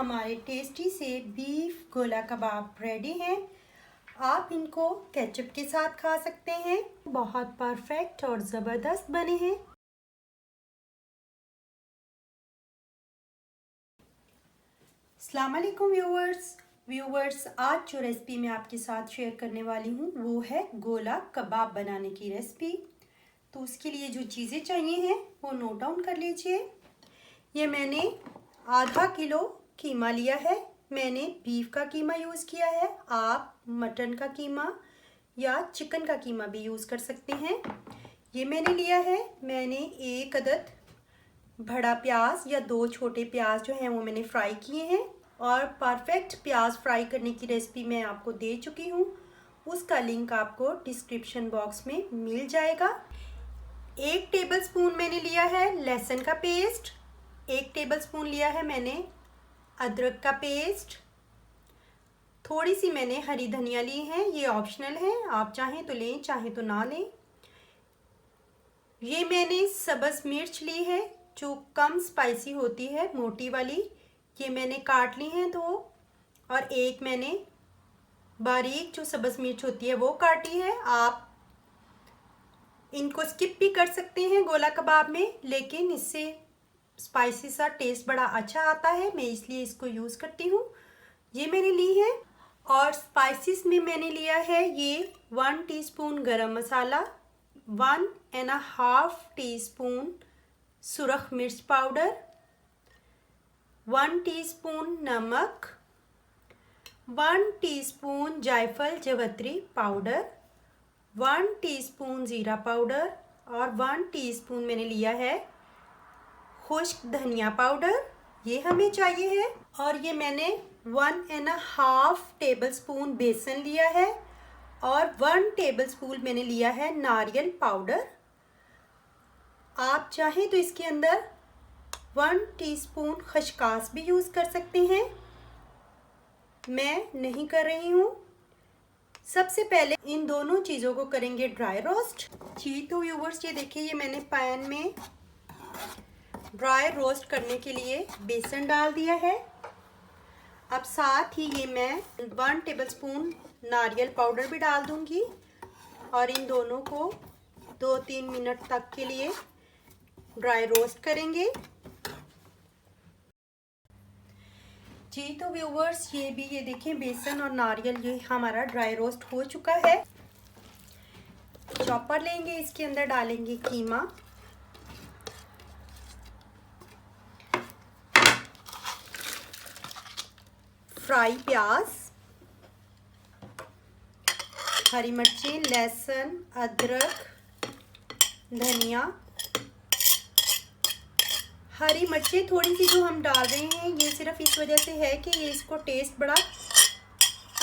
हमारे टेस्टी से बीफ गोला कबाब रेडी हैं। आप इनको केचप के साथ खा सकते हैं। बहुत परफेक्ट और ज़बरदस्त बने हैं। अस्सलाम वालेकुम व्यूवर्स, आज जो रेसिपी मैं आपके साथ शेयर करने वाली हूँ वो है गोला कबाब बनाने की रेसिपी। तो उसके लिए जो चीज़ें चाहिए हैं वो नोट डाउन कर लीजिए। ये मैंने आधा किलो कीमा लिया है। मैंने बीफ का कीमा यूज़ किया है। आप मटन का कीमा या चिकन का कीमा भी यूज़ कर सकते हैं। ये मैंने लिया है। मैंने एक अदद बड़ा प्याज या 2 छोटे प्याज जो हैं वो मैंने फ्राई किए हैं और परफेक्ट प्याज फ्राई करने की रेसिपी मैं आपको दे चुकी हूँ। उसका लिंक आपको डिस्क्रिप्शन बॉक्स में मिल जाएगा। 1 टेबलस्पून मैंने लिया है लहसुन का पेस्ट। 1 टेबलस्पून लिया है मैंने अदरक का पेस्ट। थोड़ी सी मैंने हरी धनिया ली है, ये ऑप्शनल है, आप चाहें तो लें चाहें तो ना लें। ये मैंने सब्ज़ मिर्च ली है जो कम स्पाइसी होती है, मोटी वाली। ये मैंने काट ली है 2 और एक मैंने बारीक जो सब्ज़ मिर्च होती है वो काटी है। आप इनको स्किप भी कर सकते हैं गोला कबाब में, लेकिन इससे स्पाइसी सा टेस्ट बड़ा अच्छा आता है, मैं इसलिए इसको यूज़ करती हूँ। ये मैंने ली है। और स्पाइसेस में मैंने लिया है ये 1 टीस्पून गरम मसाला, 1.5 टीस्पून सुरख मिर्च पाउडर, 1 टीस्पून नमक, 1 टीस्पून जायफल जवित्री पाउडर, 1 टीस्पून ज़ीरा पाउडर और 1 टीस्पून मैंने लिया है खुश्क धनिया पाउडर, ये हमें चाहिए है। और ये मैंने 1.5 टेबलस्पून बेसन लिया है और 1 टेबलस्पून मैंने लिया है नारियल पाउडर। आप चाहें तो इसके अंदर 1 टीस्पून खसकास भी यूज़ कर सकते हैं, मैं नहीं कर रही हूँ। सबसे पहले इन दोनों चीज़ों को करेंगे ड्राई रोस्ट। जी तो व्यूवर्स, ये देखिए, ये मैंने पैन में ड्राई रोस्ट करने के लिए बेसन डाल दिया है। अब साथ ही ये मैं 1 टेबलस्पून नारियल पाउडर भी डाल दूंगी और इन दोनों को 2-3 मिनट तक के लिए ड्राई रोस्ट करेंगे। जी तो व्यूवर्स, ये देखिए बेसन और नारियल ये हमारा ड्राई रोस्ट हो चुका है। चॉपर लेंगे, इसके अंदर डालेंगे कीमा, फ्राई प्याज, हरी मिर्चें, लहसुन, अदरक, धनिया। हरी मिर्चें थोड़ी सी जो हम डाल रहे हैं ये सिर्फ इस वजह से है कि ये इसको टेस्ट बड़ा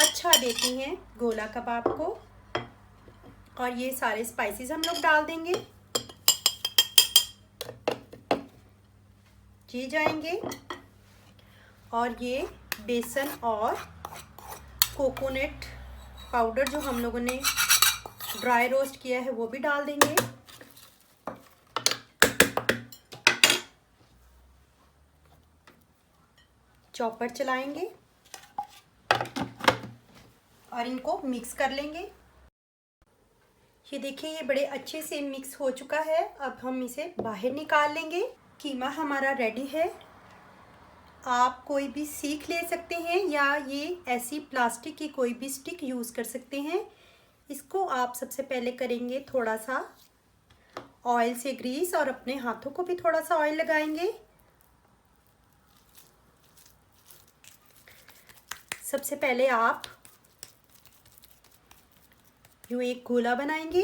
अच्छा देती हैं गोला कबाब को। और ये सारे स्पाइसेस हम लोग डाल देंगे, जी जाएंगे। और ये बेसन और कोकोनट पाउडर जो हम लोगों ने ड्राई रोस्ट किया है वो भी डाल देंगे। चॉपर चलाएंगे और इनको मिक्स कर लेंगे। ये देखिए, ये बड़े अच्छे से मिक्स हो चुका है। अब हम इसे बाहर निकाल लेंगे। कीमा हमारा रेडी है। आप कोई भी सीख ले सकते हैं या ये ऐसी प्लास्टिक की कोई भी स्टिक यूज़ कर सकते हैं। इसको आप सबसे पहले करेंगे थोड़ा सा ऑयल से ग्रीस और अपने हाथों को भी थोड़ा सा ऑयल लगाएंगे। सबसे पहले आप यूँ एक गोला बनाएंगे।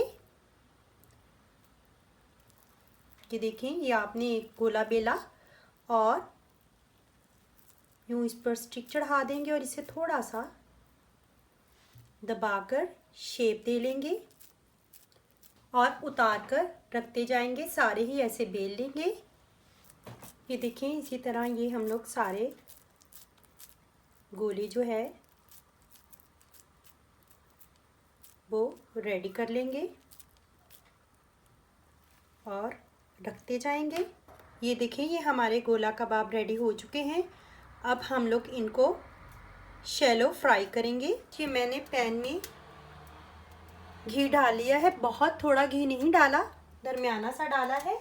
ये देखें, ये आपने एक गोला बेला और यूँ इस पर स्टिक चढ़ा देंगे और इसे थोड़ा सा दबाकर शेप दे लेंगे और उतार कर रखते जाएंगे। सारे ही ऐसे बेल लेंगे। ये देखें, इसी तरह ये हम लोग सारे गोले जो है वो रेडी कर लेंगे और रखते जाएंगे। ये देखें, ये हमारे गोला कबाब रेडी हो चुके हैं। अब हम लोग इनको शैलो फ्राई करेंगे। ये मैंने पैन में घी डाल लिया है, बहुत थोड़ा घी नहीं डाला, दरमियाना सा डाला है।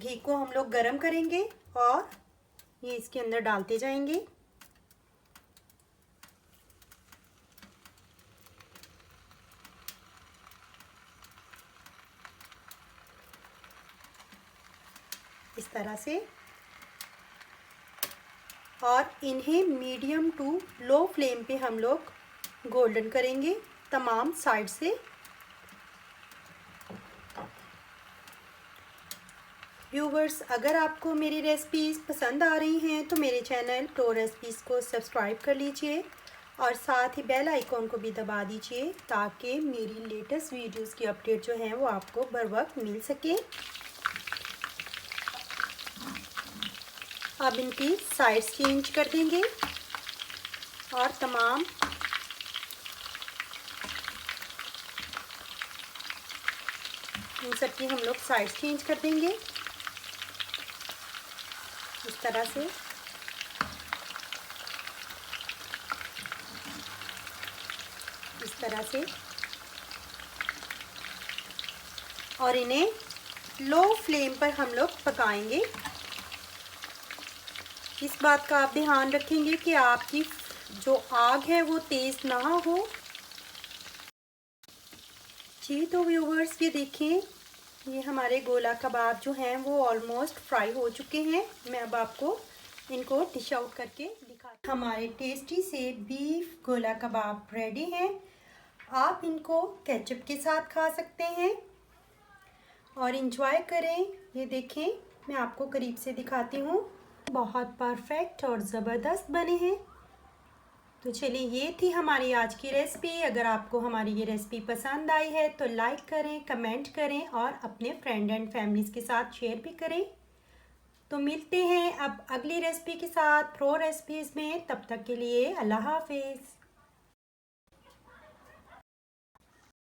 घी को हम लोग गरम करेंगे और ये इसके अंदर डालते जाएंगे। इस तरह से, और इन्हें मीडियम टू लो फ्लेम पे हम लोग गोल्डन करेंगे तमाम साइड से। व्यूवर्स, अगर आपको मेरी रेसिपीज़ पसंद आ रही हैं तो मेरे चैनल प्रो रेसिपीज़ को सब्सक्राइब कर लीजिए और साथ ही बेल आइकॉन को भी दबा दीजिए ताकि मेरी लेटेस्ट वीडियोस की अपडेट जो हैं वो आपको बर वक्त मिल सके। अब इनकी साइड्स चेंज कर देंगे और तमाम इन सब की हम लोग साइड्स चेंज कर देंगे इस तरह से। इस तरह से, और इन्हें लो फ्लेम पर हम लोग पकाएंगे। इस बात का आप ध्यान रखेंगे कि आपकी जो आग है वो तेज़ ना हो। जी तो व्यूवर्स, ये देखें, ये हमारे गोला कबाब जो हैं वो ऑलमोस्ट फ्राई हो चुके हैं। मैं अब आपको इनको डिश आउट करके दिखाती हूँ। हमारे टेस्टी से बीफ गोला कबाब रेडी हैं। आप इनको केचप के साथ खा सकते हैं और इंजॉय करें। ये देखें, मैं आपको करीब से दिखाती हूँ, बहुत परफेक्ट और ज़बरदस्त बने हैं। तो चलिए, ये थी हमारी आज की रेसिपी। अगर आपको हमारी ये रेसिपी पसंद आई है तो लाइक करें, कमेंट करें और अपने फ्रेंड एंड फैमिलीज़ के साथ शेयर भी करें। तो मिलते हैं अब अगली रेसिपी के साथ प्रो रेसिपीज़ में। तब तक के लिए अल्लाह हाफिज़।